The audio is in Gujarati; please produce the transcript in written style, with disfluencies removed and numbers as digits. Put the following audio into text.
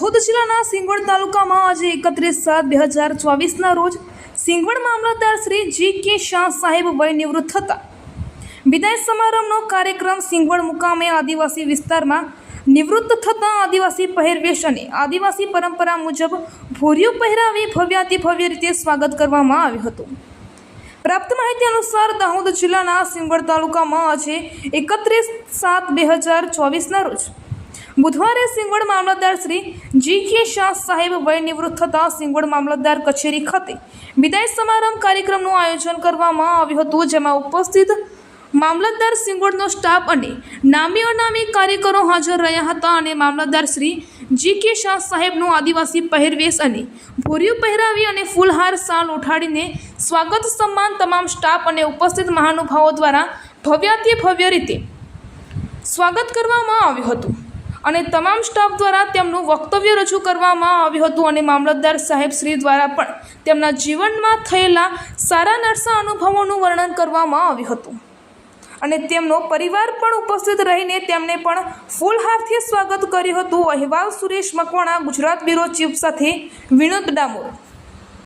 દાહોદ જિલ્લાના સિંગવડ તાલુકામાં આજે 31/7/2024ના રોજ સિંગવડ મામલતદાર શ્રી G.K. શાહ સાહેબ વય નિવૃત્ત થતા વિદાય સમારંભનો કાર્યક્રમ સિંગવડ મુકામે આદિવાસી વિસ્તારમાં નિવૃત્ત થતા આદિવાસી પહેરવેશ અને આદિવાસી પરંપરા મુજબ ભોરિયું પહેરાવી ભવ્યાતિભવ્ય રીતે સ્વાગત કરવામાં આવ્યું હતું। પ્રાપ્ત માહિતી અનુસાર દાહોદ જિલ્લાના સિંગવડ તાલુકામાં આજે 31/7/2024ના રોજ બુધવારે સિંગવડ મામલતદાર શ્રી G.K. શાહ સાહેબ વય નિવૃત્ત થતા સિંગવડ મામલતદાર કચેરી ખાતે વિદાય સમારંભ કાર્યક્રમનું આયોજન કરવામાં આવ્યું હતું, જેમાં ઉપસ્થિત મામલતદાર સિંગવડનો સ્ટાફ અને નામી અનામી કાર્યકરો હાજર રહ્યા હતા અને મામલતદાર શ્રી G.K. શાહ સાહેબનું આદિવાસી પહેરવેશ અને ભોરિયું પહેરાવી અને ફૂલહાર શાલ ઉઠાડીને સ્વાગત સન્માન તમામ સ્ટાફ અને ઉપસ્થિત મહાનુભાવો દ્વારા ભવ્યાતિભવ્ય રીતે સ્વાગત કરવામાં આવ્યું હતું અને તમામ સ્ટાફ દ્વારા તેમનું વક્તવ્ય રજૂ કરવામાં આવ્યું હતું અને મામલતદાર સાહેબ શ્રી દ્વારા પણ તેમના જીવનમાં થયેલા સારા નરસા અનુભવોનું વર્ણન કરવામાં આવ્યું હતું અને તેમનો પરિવાર પણ ઉપસ્થિત રહીને તેમને પણ ફૂલહારથી સ્વાગત કર્યું હતું। અહેવાલ સુરેશ મકવાણા, ગુજરાત બ્યુરો ચીફ સાથે વિનોદ ડામોર।